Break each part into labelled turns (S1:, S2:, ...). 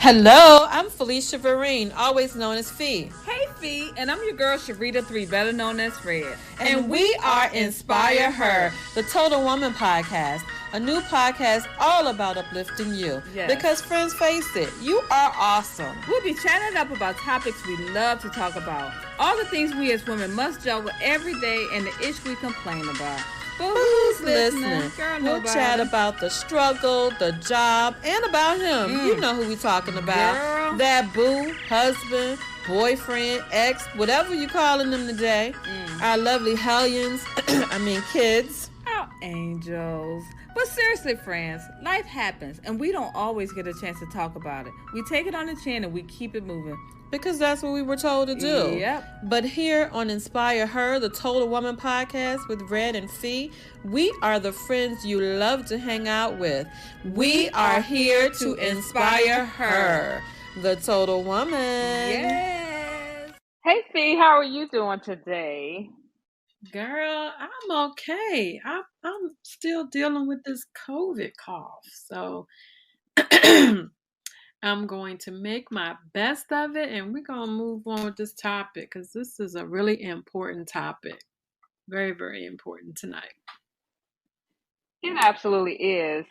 S1: Hello, I'm Felicia Vereen, always known as Fee.
S2: Hey, Fee, and I'm your girl, Sharita 3, better known as Fred.
S1: And we are Inspire Her, the Total Woman Podcast, a new podcast all about uplifting you.
S2: Yes.
S1: Because, friends, face it, you are awesome.
S2: We'll be chatting up about topics we love to talk about, all the things we as women must juggle every day, and the ish we complain about. But who's listening? Girl,
S1: we'll chat about the struggle, the job, and about him. You know who we talking about.
S2: Girl.
S1: That boo, husband, boyfriend, ex, whatever you calling them today. Our lovely hellions, kids.
S2: Our angels. But seriously, friends, life happens, and we don't always get a chance to talk about it. We take it on the chin and we keep it moving.
S1: Because that's what we were told to do.
S2: Yep.
S1: But here on Inspire Her, the Total Woman Podcast with Red and Fee, we are the friends you love to hang out with. We are here to inspire her, the Total Woman.
S2: Yes. Hey, Fee, how are you doing today?
S3: Girl, I'm okay. I'm still dealing with this COVID cough. So I'm going to make my best of it, and we're going to move on with this topic because this is a really important topic. Very, very important tonight.
S2: It absolutely is.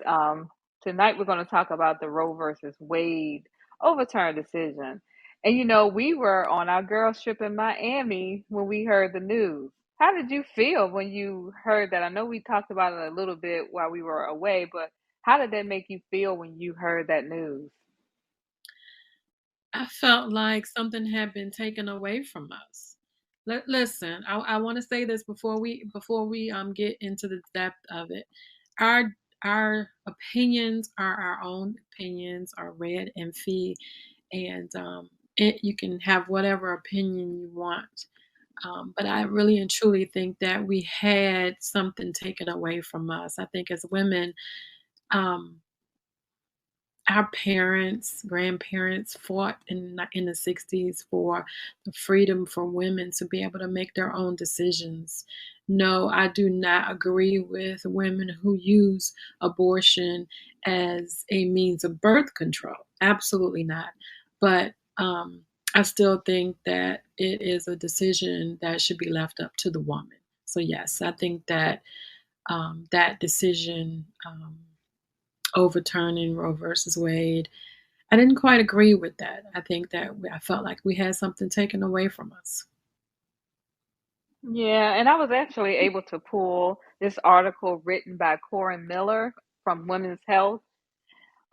S2: Tonight we're going to talk about the Roe versus Wade overturned decision. And we were on our girls trip in Miami when we heard the news. How did you feel when you heard that? I know we talked about it a little bit while we were away, but how did that make you feel when you heard that news?
S3: I felt like something had been taken away from us. Listen, I want to say this before we get into the depth of it. Our opinions are our own opinions, are Red and Fee, and you can have whatever opinion you want. But I really and truly think that we had something taken away from us. I think as women, our parents, grandparents fought in the 60s for the freedom for women to be able to make their own decisions. No, I do not agree with women who use abortion as a means of birth control. Absolutely not. But I still think that it is a decision that should be left up to the woman. So yes, I think that that decision, overturning Roe versus Wade, I didn't quite agree with that. I think that I felt like we had something taken away from us.
S2: Yeah, and I was actually able to pull this article written by Corin Miller from Women's Health.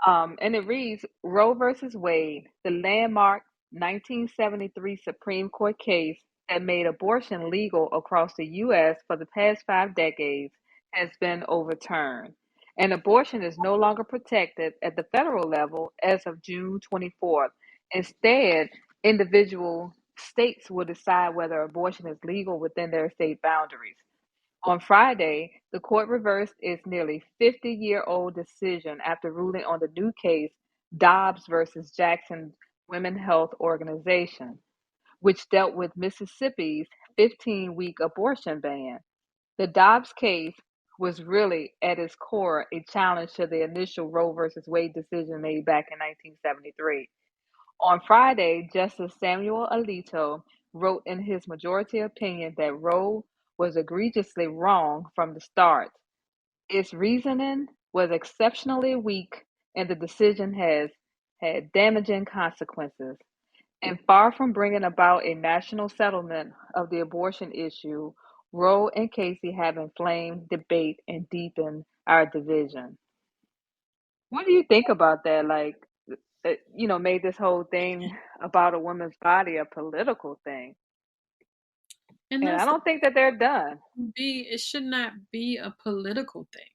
S2: And it reads Roe versus Wade, the landmark 1973 Supreme Court case that made abortion legal across the U.S. for the past 5 decades, has been overturned. And abortion is no longer protected at the federal level as of June 24th. Instead, individual states will decide whether abortion is legal within their state boundaries. On Friday, the court reversed its nearly 50-year-old decision after ruling on the new case, Dobbs versus Jackson Women's Health Organization, which dealt with Mississippi's 15-week abortion ban. The Dobbs case was really, at its core, a challenge to the initial Roe versus Wade decision made back in 1973. On Friday, Justice Samuel Alito wrote in his majority opinion that Roe was egregiously wrong from the start. Its reasoning was exceptionally weak, and the decision has had damaging consequences. And far from bringing about a national settlement of the abortion issue, Roe and Casey have inflamed debate and deepened our division. What do you think about that? Made this whole thing about a woman's body a political thing. And I don't think that they're done.
S3: It should not be a political thing.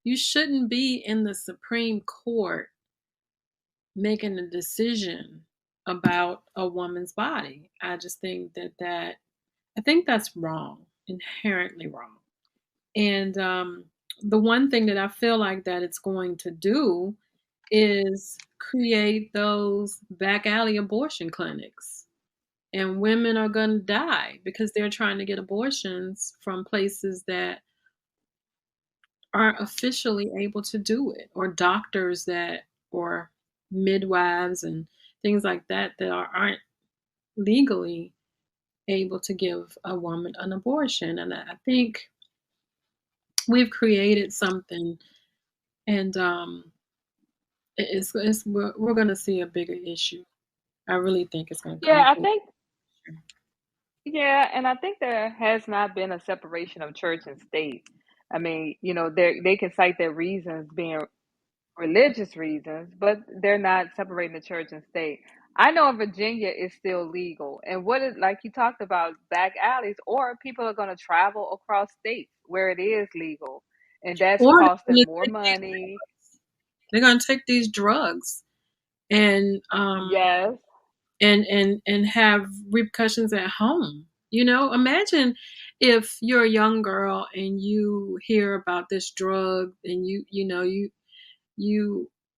S3: You shouldn't be in the Supreme Court making a decision about a woman's body. I just think I think that's wrong, inherently wrong. And the one thing that I feel like that it's going to do is create those back alley abortion clinics. And women are going to die because they're trying to get abortions from places that aren't officially able to do it, or doctors that, or midwives and things like that that aren't legally able to give a woman an abortion. And I think we've created something, and we're going to see a bigger issue. I really think it's going to come
S2: Yeah, I
S3: to
S2: think
S3: an
S2: yeah, and I think there has not been a separation of church and state. I mean, they can cite their reasons being religious reasons, but they're not separating the church and state. I know in Virginia it's still legal. And what is, like you talked about, back alleys, or people are going to travel across states where it is legal. And that's
S3: or
S2: costing more money.
S3: they're going to take these drugs and
S2: Yes.
S3: have repercussions at home. Imagine if you're a young girl and you hear about this drug, and you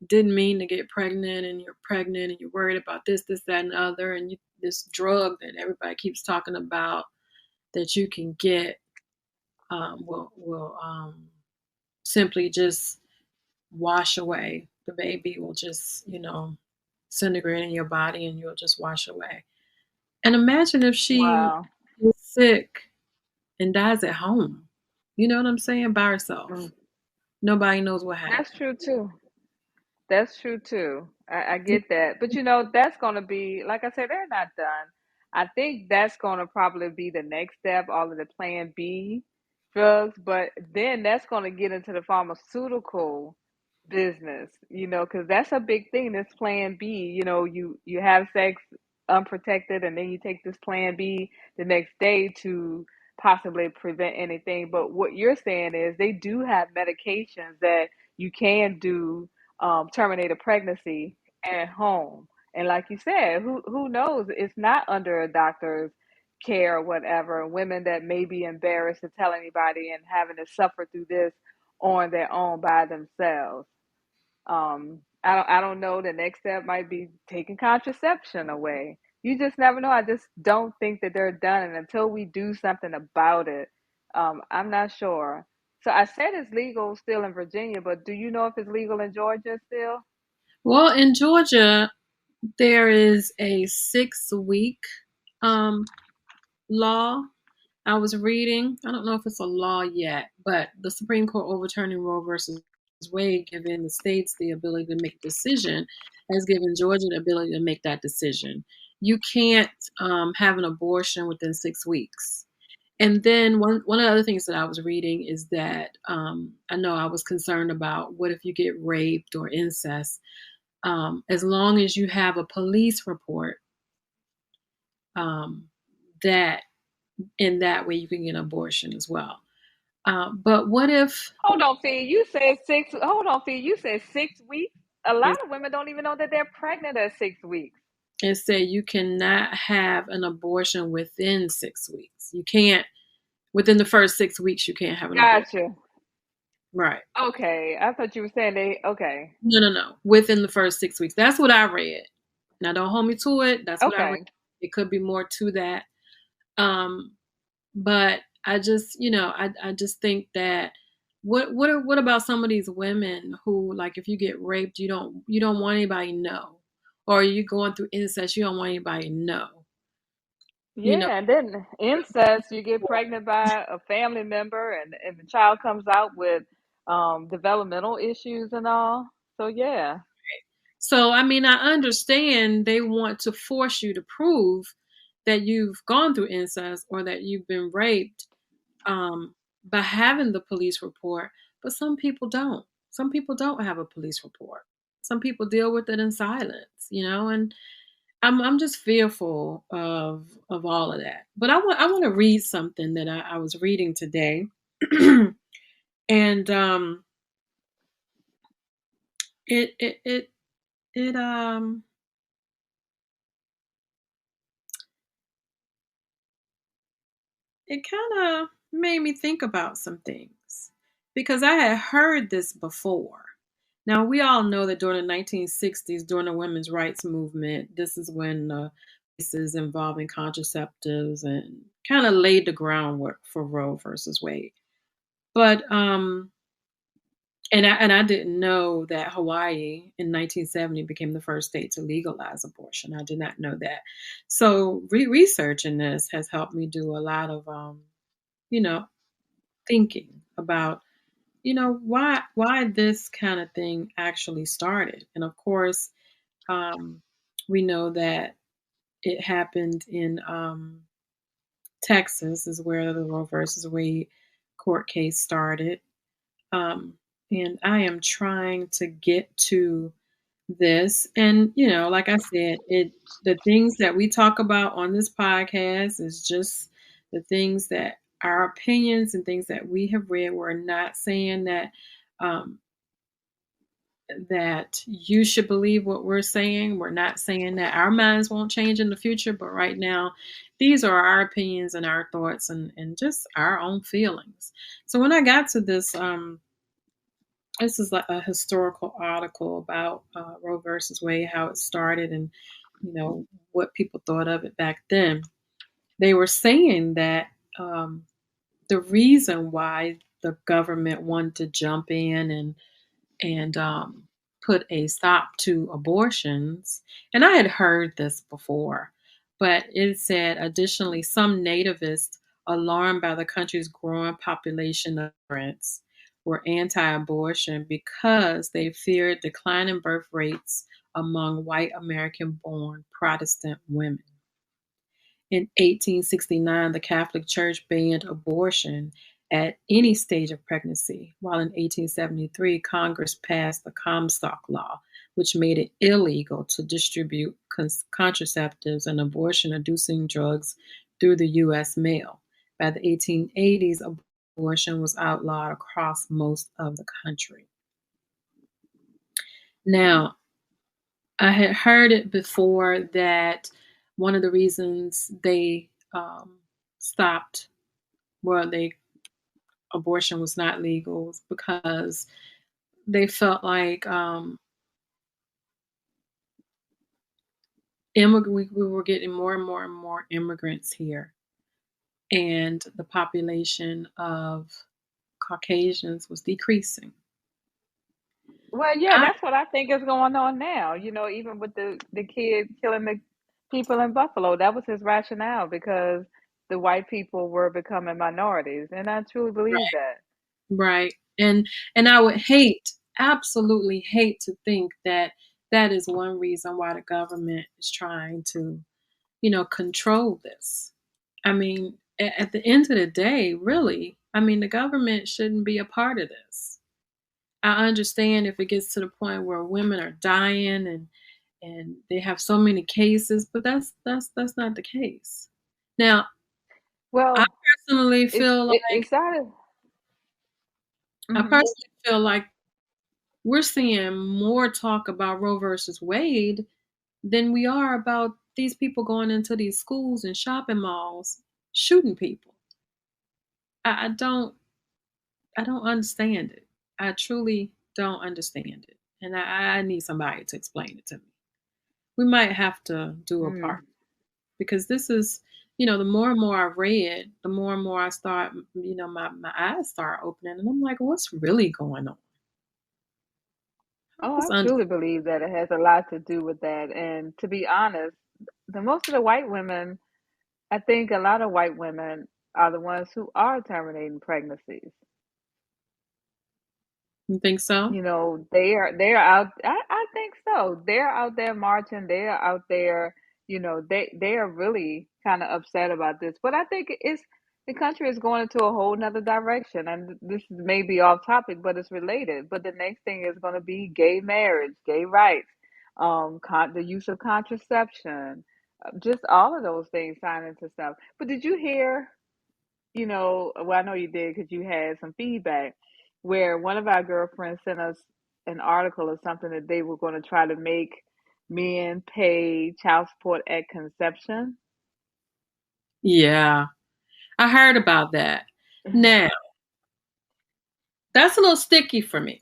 S3: didn't mean to get pregnant, and you're pregnant, and you're worried about this, that, and the other, and this drug that everybody keeps talking about that you can get will simply just wash away. The baby will just, disintegrate in your body, and you'll just wash away. And imagine if she
S2: Wow.
S3: is sick and dies at home. You know what I'm saying? By herself.
S2: Mm.
S3: Nobody knows what
S2: That's
S3: happened.
S2: true too. That's true too. I get that. But that's going to be, like I said, they're not done. I think that's going to probably be the next step, all of the plan B drugs. But then that's going to get into the pharmaceutical business, because that's a big thing, this plan B. You have sex unprotected, and then you take this plan B the next day to possibly prevent anything. But what you're saying is they do have medications that you can do, terminate a pregnancy at home. And like you said, who knows? It's not under a doctor's care or whatever. Women that may be embarrassed to tell anybody and having to suffer through this on their own by themselves. I don't know. The next step might be taking contraception away. You just never know. I just don't think that they're done, and until we do something about it, I'm not sure. So I said it's legal still in Virginia, but do you know if it's legal in Georgia still?
S3: Well, in Georgia, there is a 6-week um, law. I was reading. I don't know if it's a law yet, but the Supreme Court overturning Roe versus Wade, giving the states the ability to make a decision, has given Georgia the ability to make that decision. You can't have an abortion within 6 weeks. And then one of the other things that I was reading is that I know I was concerned about, what if you get raped or incest? As long as you have a police report, um, that in that way you can get an abortion as well. But what if
S2: Hold on, Fee. You said six. Hold on, Fee. You said 6 weeks. A lot
S3: it,
S2: of women don't even know that they're pregnant at 6 weeks.
S3: it said you cannot have an abortion within 6 weeks? You can't, within the first 6 weeks, you can't have an abortion.
S2: Gotcha.
S3: Right.
S2: Okay, I thought you were saying they. Okay.
S3: No, no, no. Within the first 6 weeks. That's what I read. Now, don't hold me to it. That's what I read.
S2: Okay.
S3: It could be more to that. Um, but I just, I just think that what about some of these women who, like, if you get raped, you don't want anybody to know, or you going through incest, you don't want anybody to know. You know,
S2: Yeah, and then incest, you get pregnant by a family member, and the child comes out with developmental issues and all. So yeah.
S3: so I mean, I understand they want to force you to prove that you've gone through incest or that you've been raped, by having the police report, but some people don't. Some people don't have a police report. Some people deal with it in silence, and I'm just fearful of all of that. But I want to read something that I was reading today, and it it it it it kind of made me think about some things, because I had heard this before. Now, we all know that during the 1960s, during the women's rights movement, this is when cases involving contraceptives and kind of laid the groundwork for Roe versus Wade. But And I didn't know that Hawaii in 1970 became the first state to legalize abortion. I did not know that. So researching this has helped me do a lot of, you know, thinking about, why this kind of thing actually started. And of course, um, we know that it happened in Texas, is where the Roe versus Wade court case started. Um, and I am trying to get to this. And, like I said, the things that we talk about on this podcast is just the things that our opinions and things that we have read. We're not saying um, that you should believe what we're saying. We're not saying that our minds won't change in the future, but right now, these are our opinions and our thoughts and just our own feelings. So when I got to this is like a historical article about Roe versus Wade, how it started, and what people thought of it back then. They were saying that the reason why the government wanted to jump in and put a stop to abortions. And I had heard this before, but it said additionally, some nativists, alarmed by the country's growing population of immigrants, were anti abortion because they feared declining birth rates among white American born Protestant women. In 1869, the Catholic Church banned abortion at any stage of pregnancy, while in 1873, Congress passed the Comstock Law, which made it illegal to distribute contraceptives and abortion inducing drugs through the U.S. mail. By the 1880s, abortion was outlawed across most of the country. Now, I had heard it before that one of the reasons they stopped, well, abortion was not legal, was because they felt like we were getting more and more and more immigrants here, and the population of Caucasians was decreasing.
S2: Well, yeah,
S3: I,
S2: that's what I think is going on now. Even with the kid killing the people in Buffalo, that was his rationale because the white people were becoming minorities, and I truly believe that.
S3: right, and I would absolutely hate to think that that is one reason why the government is trying to, control this. I mean, at the end of the day, really, I mean, the government shouldn't be a part of this. I understand if it gets to the point where women are dying and they have so many cases, but that's not the case. Now, I
S2: Well,
S3: personally
S2: it's
S3: feel
S2: it,
S3: like
S2: it's not a.
S3: I
S2: Mhm.
S3: personally feel like we're seeing more talk about Roe versus Wade than we are about these people going into these schools and shopping malls shooting people. I don't understand it. I truly don't understand it. And I need somebody to explain it to me. We might have to do a part
S2: Mm.
S3: because this is, the more and more I read, the more and more I start, my eyes start opening and I'm like, what's really going on?
S2: Oh,
S3: What's
S2: I
S3: under
S2: truly believe that it has a lot to do with that. And to be honest, the most of the white women, I think a lot of white women are the ones who are terminating pregnancies.
S3: You think so?
S2: They're out. I think so. They're out there marching. They're out there. They are really kind of upset about this. But I think it's the country is going into a whole nother direction. And this may be off topic, but it's related. But the next thing is going to be gay marriage, gay rights, the use of contraception, just all of those things sign into stuff. But did you hear? Well, I know you did because you had some feedback where one of our girlfriends sent us an article or something that they were going to try to make men pay child support at conception.
S3: Yeah, I heard about that. Now, that's a little sticky for me.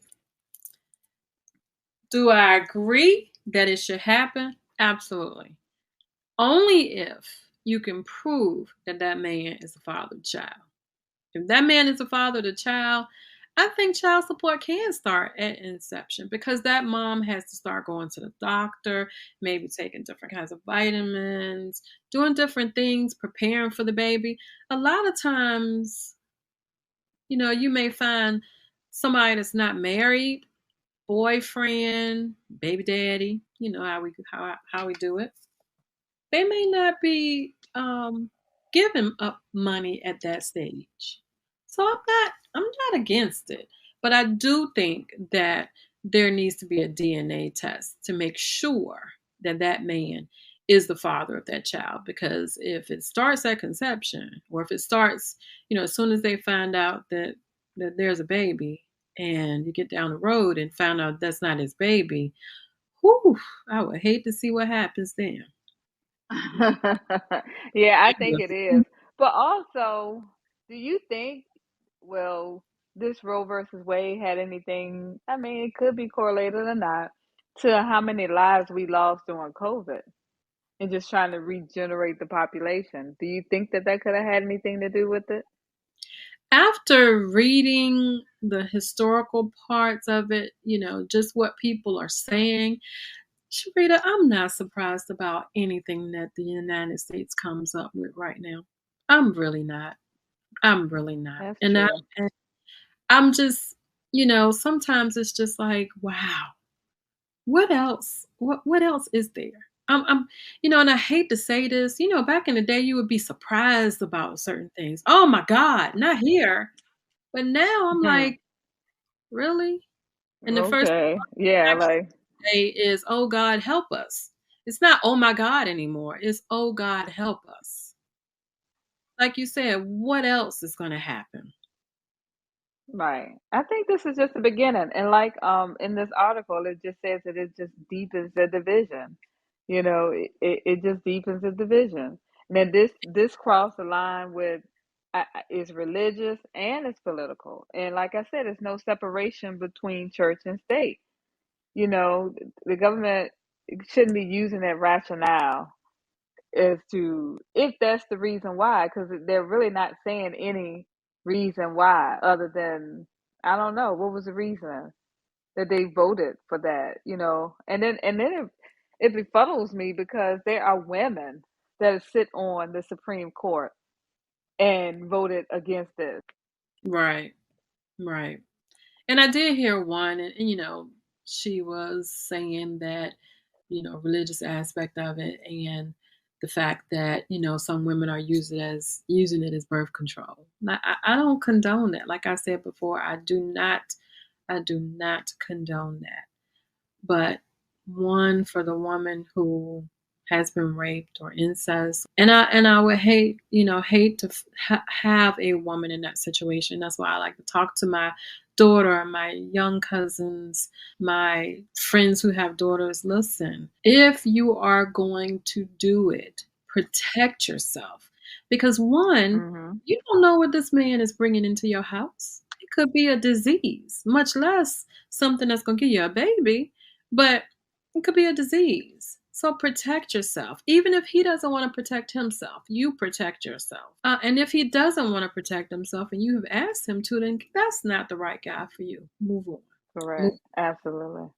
S3: Do I agree that it should happen? Absolutely. Only if you can prove that that man is the father of the child. If that man is the father of the child, I think child support can start at inception because that mom has to start going to the doctor, maybe taking different kinds of vitamins, doing different things, preparing for the baby. A lot of times, you may find somebody that's not married, boyfriend, baby daddy, how we do it. They may not be giving up money at that stage. So I'm not against it. But I do think that there needs to be a DNA test to make sure that that man is the father of that child. Because if it starts at conception, or if it starts, as soon as they find out that there's a baby, and you get down the road and found out that's not his baby, whew, I would hate to see what happens then.
S2: Yeah, I think it is. But also, do you think, well, this Roe versus Wade had anything, I mean, it could be correlated or not, to how many lives we lost during COVID and just trying to regenerate the population? Do you think that that could have had anything to do with it?
S3: After reading the historical parts of it, just what people are saying, Sharita, I'm not surprised about anything that the United States comes up with right now. I'm really not. I'm really not.
S2: That's
S3: And
S2: true.
S3: I'm just, sometimes it's just like, wow, what else? What else is there? And I hate to say this, back in the day, you would be surprised about certain things. Oh my God, not here. But now I'm
S2: Hmm.
S3: like, really? And the first thing
S2: Okay. Yeah,
S3: I actually
S2: like,
S3: say is, "Oh God, help us." It's not, "Oh my God" anymore. It's, "Oh God, help us." Like you said, what else is gonna happen?
S2: right. I think this is just the beginning. And like in this article, it just says that it just deepens the division. It just deepens the division. And then this crossed the line with is religious and it's political. And like I said, there's no separation between church and state. You know, the government shouldn't be using that rationale as to if that's the reason why, because they're really not saying any reason why other than I don't know what was the reason that they voted for that, and then it befuddles me because there are women that sit on the Supreme Court and voted against this.
S3: Right, right. And I did hear one, and she was saying that, religious aspect of it, and the fact that some women are using it as birth control. Now, I don't condone that. Like I said before, I do not condone that. But one, for the woman who has been raped or incest, and I would hate to have a woman in that situation. That's why I like to talk to my daughter, my young cousins, my friends who have daughters. Listen, if you are going to do it, protect yourself, because one,
S2: Hmm.
S3: you don't know what this man is bringing into your house. It could be a disease, much less something that's going to give you a baby, but it could be a disease. So protect yourself. Even if he doesn't want to protect himself, you protect yourself. And if he doesn't want to protect himself and you have asked him to, then that's not the right guy for you. Move on. Move.
S2: Correct. Absolutely.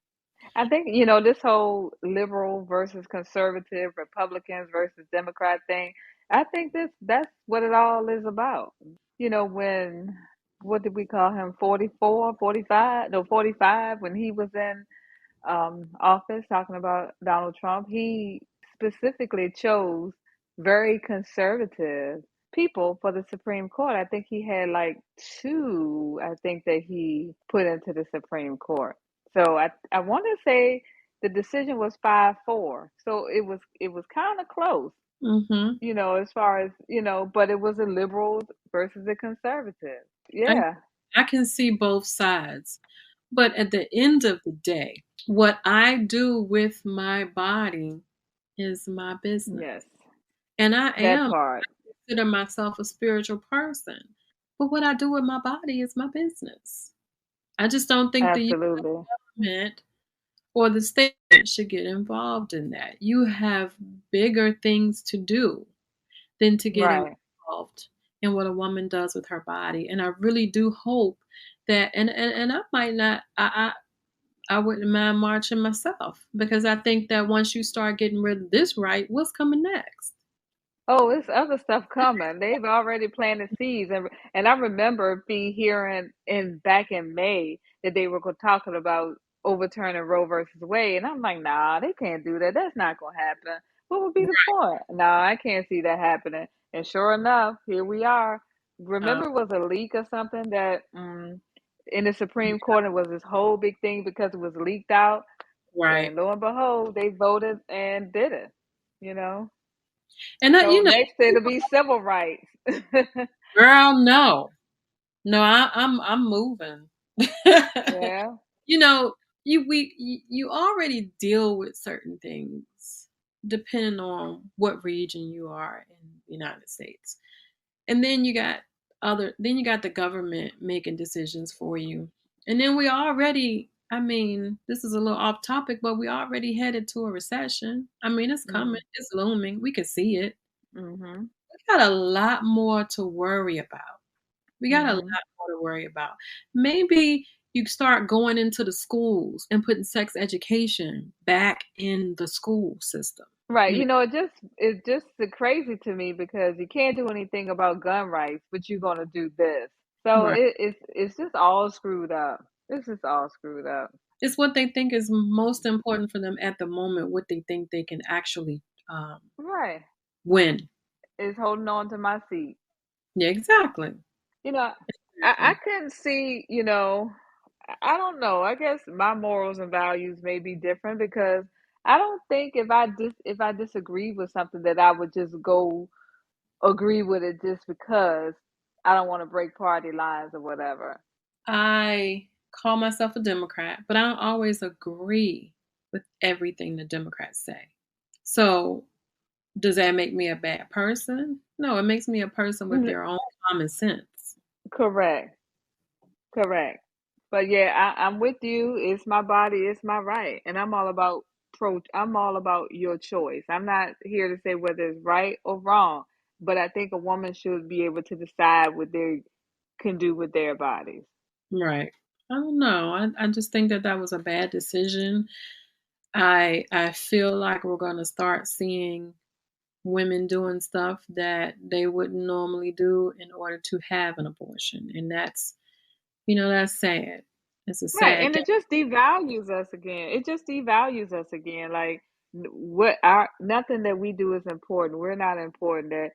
S2: I think, this whole liberal versus conservative, Republicans versus Democrat thing, I think that's what it all is about. When what did we call him? 44, 45? No, 45 when he was in office talking about Donald Trump, he specifically chose very conservative people for the Supreme Court. I think he had like two, I think that he put into the Supreme Court. So I want to say the decision was 5-4. So it was kind of close,
S3: Mm-hmm.
S2: as far as, but it was a liberal versus a conservative.
S3: I,
S2: Yeah.
S3: I can see both sides. But at the end of the day, what I do with my body is my business.
S2: Yes.
S3: And I
S2: That
S3: am,
S2: part.
S3: consider myself a spiritual person. But what I do with my body is my business. I just don't think the US
S2: Absolutely.
S3: government or the state should get involved in that. You have bigger things to do than to get
S2: Right.
S3: involved in what a woman does with her body. And I really do hope that, and I might not, I wouldn't mind marching myself, because I think that once you start getting rid of this right, what's coming next?
S2: Oh, it's other stuff coming. They've already planted seeds, and I remember be hearing in back in May that they were talking about overturning Roe versus Wade, and I'm like, nah, they can't do that. That's not gonna happen. What would be the point? Nah, I can't see that happening. And sure enough, here we are.
S3: Uh,
S2: Remember, it was a leak or something that in the Supreme Court, it was this whole big thing because it was leaked out,
S3: right.
S2: and lo and behold, they voted and did it. You know.
S3: And that,
S2: So next it'll be civil rights.
S3: girl, no, no, I'm moving.
S2: Yeah.
S3: You know, you already deal with certain things depending on what region you are in the United States. And then you got the government making decisions for you. And then we already, I mean, this is a little off topic, but we already headed to a recession. I mean, it's coming, it's looming. We can see it.
S2: Mhm.
S3: We got a lot more to worry about. We got a lot
S2: Mhm.
S3: more to worry about. Maybe you start going into the schools and putting sex education back in the school system.
S2: Right.
S3: You
S2: You know, it just crazy to me because you can't do anything about gun rights, but you're gonna do this.
S3: know,
S2: So
S3: right.
S2: it's just all screwed up. It's just all screwed up.
S3: It's what they think is most important for them at the moment, what they think they can actually
S2: Right.
S3: win.
S2: It's holding on to my seat.
S3: Yeah, exactly.
S2: You know, I
S3: Exactly.
S2: couldn't see, I don't know. I guess my morals and values may be different because I don't think if I disagree with something that I would just go agree with it just because I don't want to break party lines or whatever.
S3: I call myself a Democrat, but I don't always agree with everything the Democrats say. So, does that make me a bad person? No, it makes me a person with
S2: N-
S3: their own common sense.
S2: Correct, correct. But yeah, I'm with you. It's my body, it's my right, and I'm all about your choice. I'm not here to say whether it's right or wrong, but I think a woman should be able to decide what they can do with their bodies.
S3: Right. I don't know. I just think that that was a bad decision. I feel like we're going to start seeing women doing stuff that they wouldn't normally do in order to have an abortion, and that's sad. It's a
S2: Right,
S3: sad
S2: and
S3: day.
S2: it just devalues us again. It just devalues us again. Like what our nothing that we do is important. We're not important. That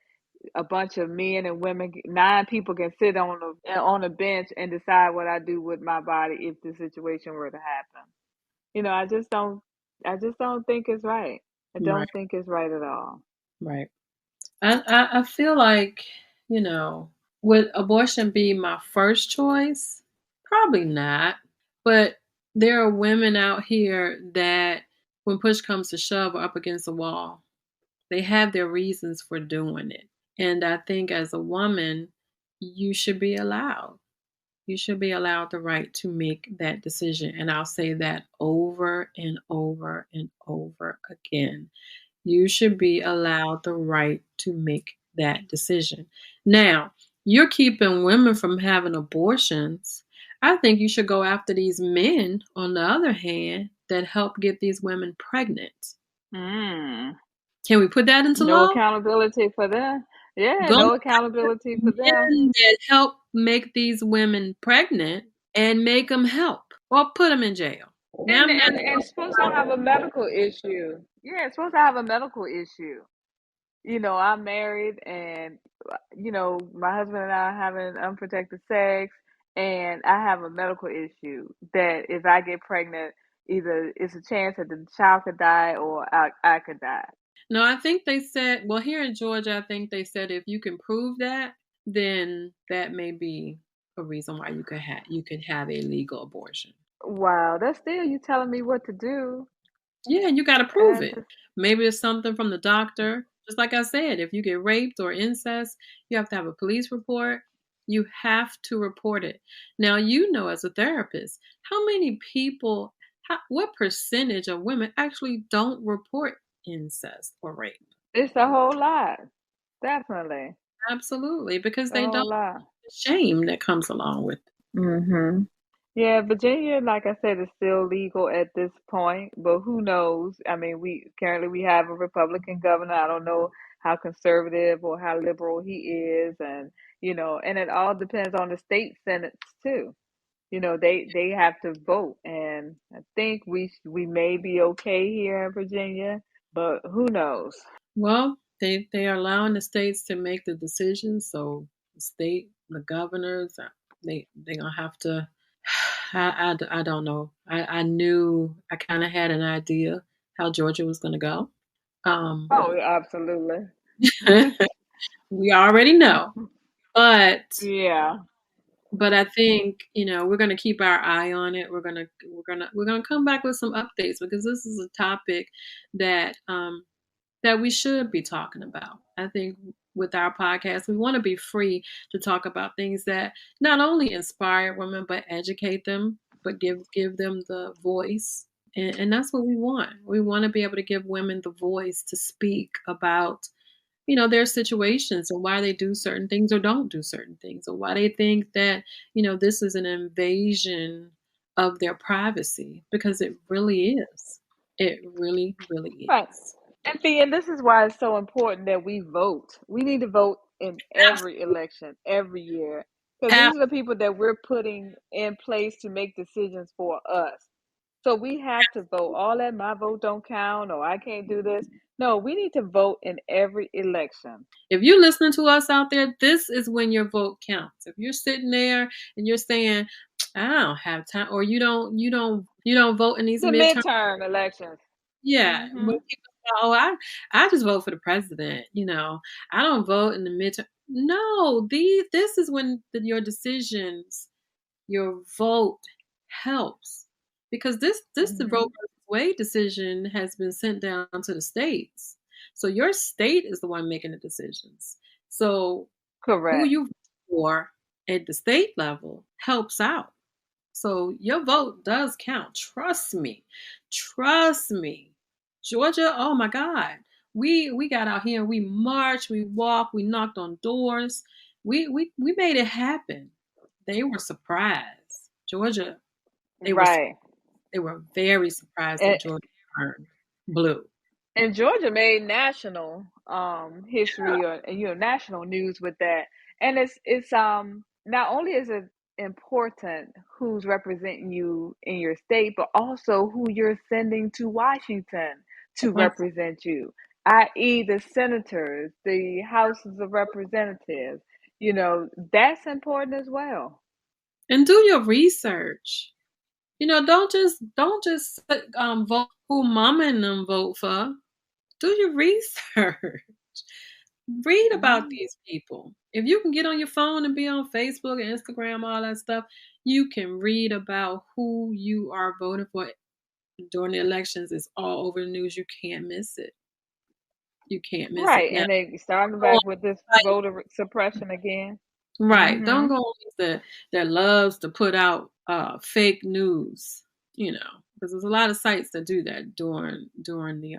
S2: a bunch of men and women, 9 people can sit on a bench and decide what I do with my body if the situation were to happen. I just don't. I just don't think it's right. I
S3: Right,
S2: don't think it's right at all.
S3: right. I feel like, you know, would abortion be my first choice? Probably not. But there are women out here that, when push comes to shove, are up against the wall. They have their reasons for doing it. And I think as a woman, you should be allowed. You should be allowed the right to make that decision. And I'll say that over and over and over again. You should be allowed the right to make that decision. Now, you're keeping women from having abortions. I think you should go after these men, on the other hand, that help get these women pregnant.
S2: Mm.
S3: Can we put that into
S2: No
S3: law?
S2: accountability for them. Yeah,
S3: Go
S2: no
S3: after
S2: accountability
S3: the
S2: for them.
S3: men that help make these women pregnant and make them help, or put them in jail. Now,
S2: And
S3: I'm not
S2: and and
S3: talking
S2: supposed to
S3: about,
S2: have a medical issue. Yeah, it's supposed to have a medical issue. I'm married and my husband and I are having unprotected sex and I have a medical issue that if I get pregnant, either it's a chance that the child could die or I could die.
S3: no, I think they said, well, here in Georgia, I think they said if you can prove that, then that may be a reason why you could have a legal abortion.
S2: Wow, that's still you telling me what to do.
S3: Yeah, you got to prove
S2: And
S3: it. Maybe it's something from the doctor. Just like I said, if you get raped or incest, you have to have a police report. You have to report it. Now, as a therapist, how many people, what percentage of women actually don't report incest or rape?
S2: it's a whole lot. Definitely.
S3: Absolutely, because
S2: A
S3: they
S2: whole
S3: don't
S2: lot.
S3: the shame that comes along with it.
S2: Mhm. Yeah, Virginia, like I said, is still legal at this point, but who knows? I mean, we have a Republican governor. I don't know how conservative or how liberal he is, and and it all depends on the state senates too. They have to vote, and I think we may be okay here in Virginia, but who knows?
S3: Well, they are allowing the states to make the decisions, so the governors, they gonna have to. I don't know. I knew I kind of had an idea how Georgia was gonna go. Um,
S2: Oh, absolutely.
S3: we already know, but
S2: Yeah.
S3: I think we're gonna keep our eye on it. We're gonna come back with some updates because this is a topic that that we should be talking about. I think with our podcast, we want to be free to talk about things that not only inspire women but educate them, but give them the voice. And that's what we want. We want to be able to give women the voice to speak about their situations and why they do certain things or don't do certain things, or why they think that this is an invasion of their privacy, because it really is. It really, really
S2: Right.
S3: is.
S2: And this is why it's so important that we vote. We need to vote in every election, every year, because these are the people that we're putting in place to make decisions for us. So we have to vote. All that my vote don't count or I can't do this. No, we need to vote in every election.
S3: If you're listening to us out there, this is when your vote counts. If you're sitting there and you're saying, "I don't have time," or you don't vote in these
S2: The
S3: midterms,
S2: midterm elections.
S3: yeah. When
S2: Hmm.
S3: people say, "Oh, I just vote for the president," I don't vote in the midterm. No, this is when your decisions, your vote helps, because this the Roe
S2: Hmm.
S3: versus Wade decision has been sent down to the states. So your state is the one making the decisions. So who
S2: Correct.
S3: you vote for at the state level helps out. So your vote does count. Trust me. Trust me. Georgia, oh my God. We got out here and we marched, we walked, we knocked on doors. We made it happen. They were surprised. Georgia, they were
S2: Right.
S3: they were very surprised that
S2: And,
S3: Georgia turned blue.
S2: and Georgia made national history or national news with that. And it's not only is it important who's representing you in your state, but also who you're sending to Washington to represent you, i.e. the senators, the houses of representatives. That's important as well.
S3: And do your research. Don't just vote who mama and them vote for. Do your research. Read about
S2: Mhm.
S3: these people. If you can get on your phone and be on Facebook and Instagram, all that stuff, you can read about who you are voting for during the elections. It's all over the news. You can't miss it. You can't miss it.
S2: Right,
S3: Now,
S2: and they starting
S3: go on
S2: back with this
S3: sites,
S2: voter suppression again.
S3: right? Don't
S2: Mhm.
S3: go on that loves to put out fake news. Because there's a lot of sites that do that during the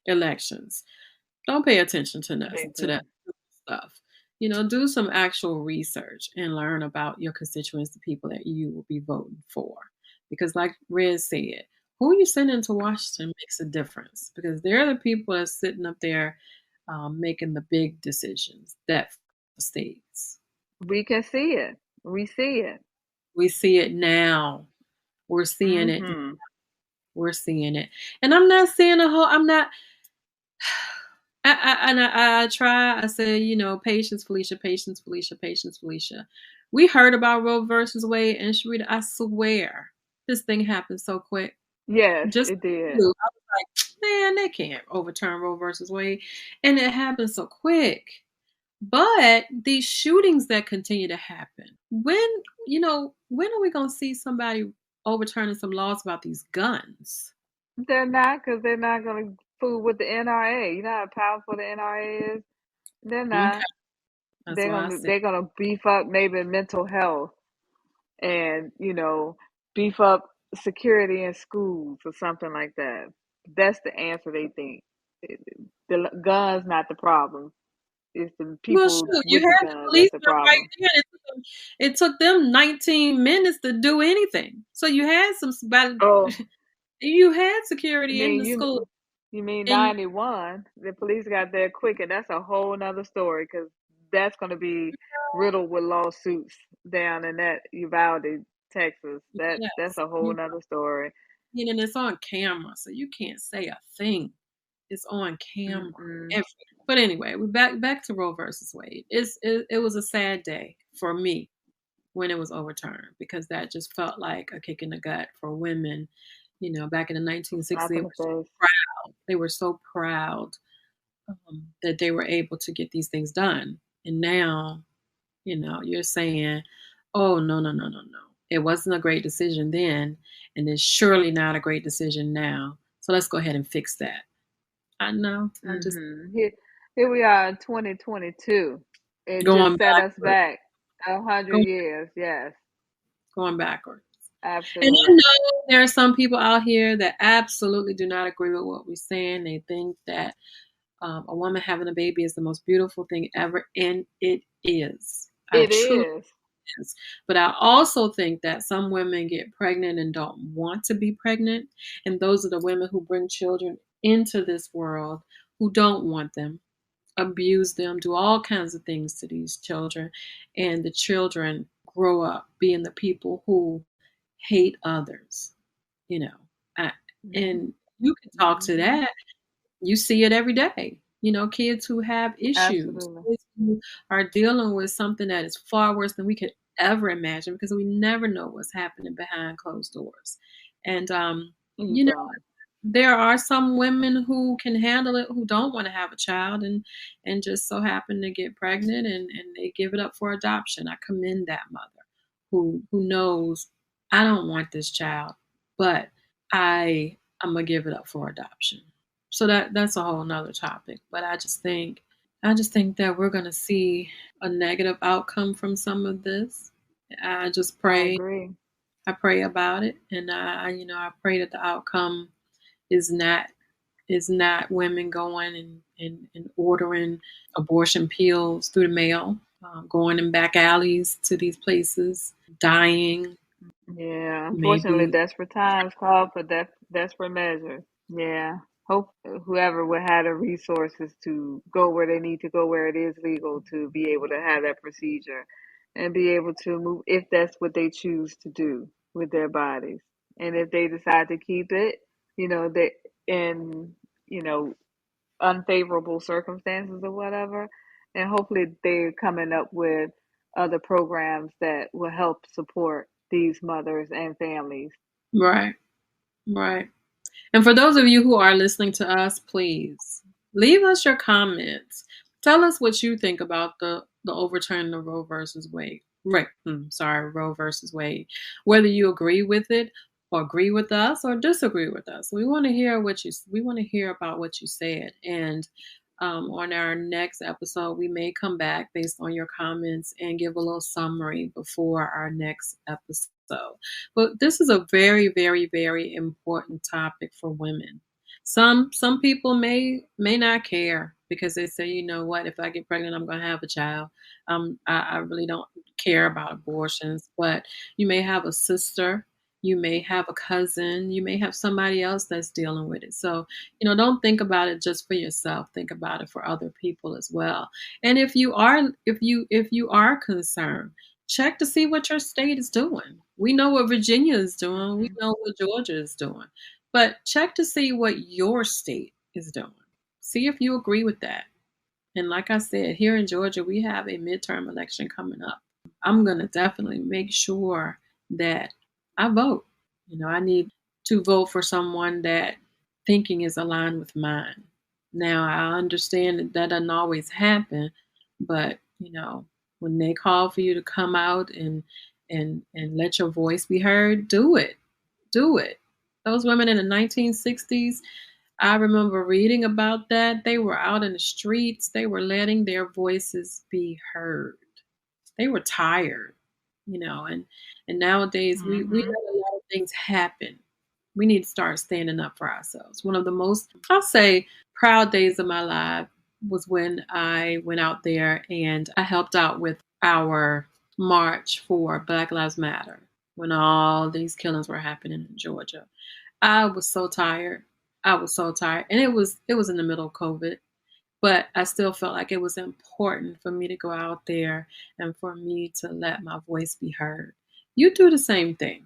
S3: elections. Don't pay attention
S2: They
S3: to that
S2: do.
S3: stuff. Do some actual research and learn about your constituents, the people that you will be voting for. Because, like Red said, who you sending to Washington makes a difference, because they're the people that's sitting up there making the big decisions that states.
S2: We can see it. We see it.
S3: We see it now. We're seeing it.
S2: Mhm.
S3: We're seeing it. And I'm not saying I'm not. I try. I say, patience, Felicia, patience, Felicia, patience, Felicia. We heard about Roe versus Wade, and Sharita, I swear, this thing happened so quick.
S2: Yes,
S3: Just
S2: it did.
S3: I was like, man, they can't overturn Roe versus Wade, and it happened so quick. But these shootings that continue to happen, when are we gonna see somebody overturning some laws about these guns?
S2: They're not, because they're not going to fool with the NRA. You know how powerful the NRA is. They're
S3: Okay,
S2: not.
S3: that's why I said.
S2: They're gonna beef up maybe mental health and beef up security in schools or something like that. That's the answer they think. The gun's not the problem. It's the
S3: Well,
S2: people
S3: shoot, you
S2: with the
S3: had the
S2: guns that's the
S3: policeman right
S2: problem.
S3: there. It took them 19 minutes to do anything. So you had
S2: Oh,
S3: you had
S2: I
S3: security in
S2: mean,
S3: the school,
S2: you mean
S3: and
S2: 91? The police got there quick, and that's a whole nother story because that's going to be riddled with lawsuits down in that Uvalde, Texas. That's
S3: yes,
S2: a whole nother story.
S3: and it's on camera, so you can't say a thing. It's on camera.
S2: Mm-mm.
S3: But anyway, we back to Roe versus Wade. It was a sad day for me when it was overturned because that just felt like a kick in the gut for women. Back in the 1960s,
S2: Slap in the face.
S3: they were so proud that they were able to get these things done. And now, you're saying, oh, no, no, no, no, no. It wasn't a great decision then, and it's surely not a great decision now. So let's go ahead and fix that. I know. I just
S2: Here we are in 2022. It
S3: going
S2: just set us
S3: backward,
S2: back 100
S3: going,
S2: years. Yes,
S3: going backward. And I
S2: absolutely.
S3: know there are some people out here that absolutely do not agree with what we're saying. They think that a woman having a baby is the most beautiful thing ever, and it is. I
S2: It
S3: truly
S2: is.
S3: is. But I also think that some women get pregnant and don't want to be pregnant, and those are the women who bring children into this world who don't want them, abuse them, do all kinds of things to these children, and the children grow up being the people who hate others. You know, I,
S2: Mhm.
S3: and you can talk to
S2: Mhm.
S3: that. You see it every day. Kids who have issues,
S2: Absolutely.
S3: kids who are dealing with something that is far worse than we could ever imagine because we never know what's happening behind closed doors. And
S2: You
S3: you know,
S2: don't.
S3: there are some women who can handle it who don't want to have a child and just so happen to get pregnant and they give it up for adoption. I commend that mother who knows I don't want this child, but I'm gonna give it up for adoption. So that's a whole nother topic. But I just think that we're gonna see a negative outcome from some of this. I just
S2: I
S3: pray
S2: agree.
S3: I pray about it, and I pray that the outcome is not women going and ordering abortion pills through the mail, going in back alleys to these places, dying,
S2: Yeah. Unfortunately,
S3: maybe.
S2: desperate times call for desperate measures. Yeah. Hope whoever would have the resources to go where they need to go, where it is legal, to be able to have that procedure and be able to move if that's what they choose to do with their bodies. And if they decide to keep it, they in, you know, unfavorable circumstances or whatever. And hopefully they're coming up with other programs that will help support these mothers and families.
S3: Right, right. And for those of you who are listening to us, please leave us your comments. Tell us what you think about the overturn of Roe versus Wade. Right. Roe versus Wade. Whether you agree with it or agree with us or disagree with us. We want to hear about what you said. And on our next episode, we may come back based on your comments and give a little summary before our next episode. But this is a very, very, very important topic for women. Some people may not care because they say, you know what, if I get pregnant, I'm going to have a child. I really don't care about abortions. But you may have a sister, you may have a cousin, you may have somebody else that's dealing with it. So don't think about it just for yourself. Think about it for other people as well. And if you are concerned, check to see what your state is doing. We know what Virginia is doing. We
S2: Mhm.
S3: know what Georgia is doing. But check to see what your state is doing. See if you agree with that. And like I said, here in Georgia, we have a midterm election coming up. I'm going to definitely make sure that I vote. I need to vote for someone that thinking is aligned with mine. Now, I understand that doesn't always happen, but when they call for you to come out and let your voice be heard, do it. Do it. Those women in the 1960s, I remember reading about that. They were out in the streets. They were letting their voices be heard. They were tired, and nowadays we
S2: Mhm.
S3: let a lot of things happen. We need to start standing up for ourselves. One of the most, I'll say, proud days of my life was when I went out there and I helped out with our march for Black Lives Matter when all these killings were happening in Georgia. I was so tired. And it was in the middle of COVID, but I still felt like it was important for me to go out there and for me to let my voice be heard. You do the same thing.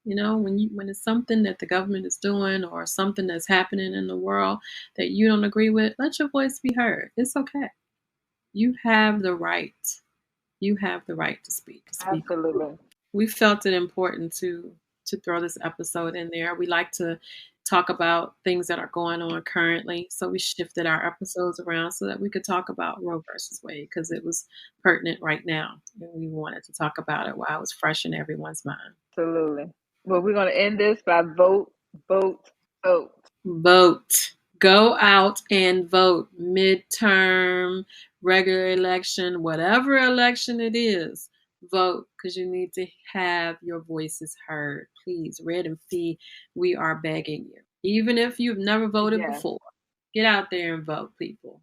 S3: When it's something that the government is doing or something that's happening in the world that you don't agree with, let your voice be heard. It's okay. You have the right. You have the right to speak.
S2: Absolutely.
S3: We felt it important to throw this episode in there. We like to talk about things that are going on currently, so we shifted our episodes around so that we could talk about Roe versus Wade because it was pertinent right now, and we wanted to talk about it while it was fresh in everyone's mind.
S2: Absolutely. Well, we're going to end this by vote, vote, vote.
S3: Vote. Go out and vote. Midterm, regular election, whatever election it is. Vote because you need to have your voices heard. Please, Red and Fee, we are begging you. Even if you've never voted
S2: Yes.
S3: before, get out there and vote, people.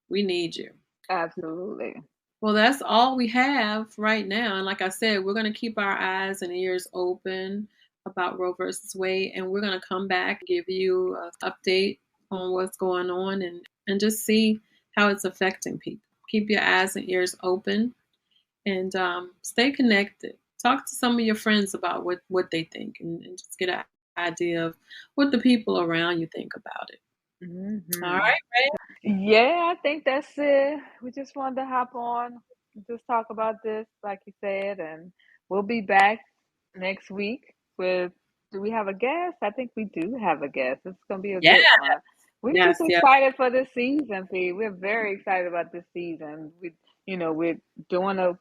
S3: We need you.
S2: Absolutely.
S3: Well, that's all we have right now. And like I said, we're going to keep our eyes and ears open about Roe versus Wade, and we're going to come back and give you an update on what's going on and just see how it's affecting people. Keep your eyes and ears open and stay connected. Talk to some of your friends about what they think and just get an idea of what the people around you think about it.
S2: Mm-hmm.
S3: All right, Ray?
S2: Yeah, I think that's it. We just wanted to hop on, just talk about this, like you said, and we'll be back next week with. Do we have a guest? I think we do have a guest. It's gonna be a
S3: Yeah.
S2: good one. We're
S3: Yes,
S2: just excited for this season, P. We're very excited about this season. We're doing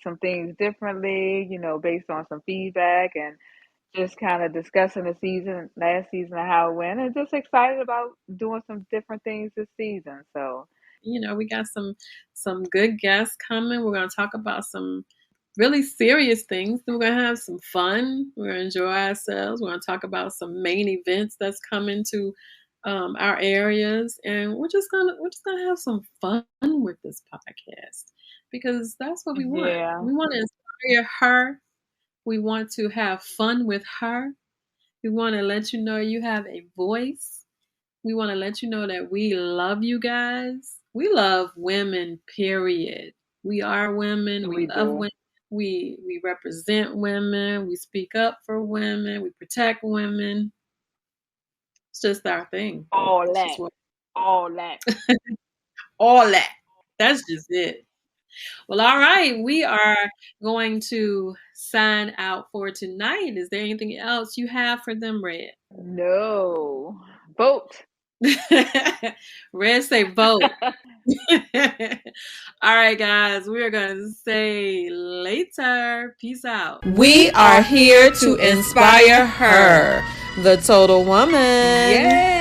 S2: some things differently, based on some feedback and just kind of discussing the last season, and how it went, and just excited about doing some different things this season. So,
S3: we got some good guests coming. We're going to talk about some really serious things. We're going to have some fun. We're going to enjoy ourselves. We're going to talk about some main events that's coming to our areas, and we're just gonna have some fun with this podcast because that's what we want.
S2: yeah,
S3: We want to inspire her. We want to have fun with her. We want to let you know you have a voice. We want to let you know that we love you guys. We love women, period. We are women. We love
S2: do.
S3: women. We represent women. We speak up for women. We protect women. It's just our thing.
S2: All
S3: It's
S2: that.
S3: just
S2: All that.
S3: all that. That's just it. Well, all right. We are going to sign out for tonight. Is there anything else you have for them, Red?
S2: No. Vote.
S3: Red say vote. All right, guys. We are going to say later. Peace out.
S1: We are here to inspire her, the total woman.
S2: Yay!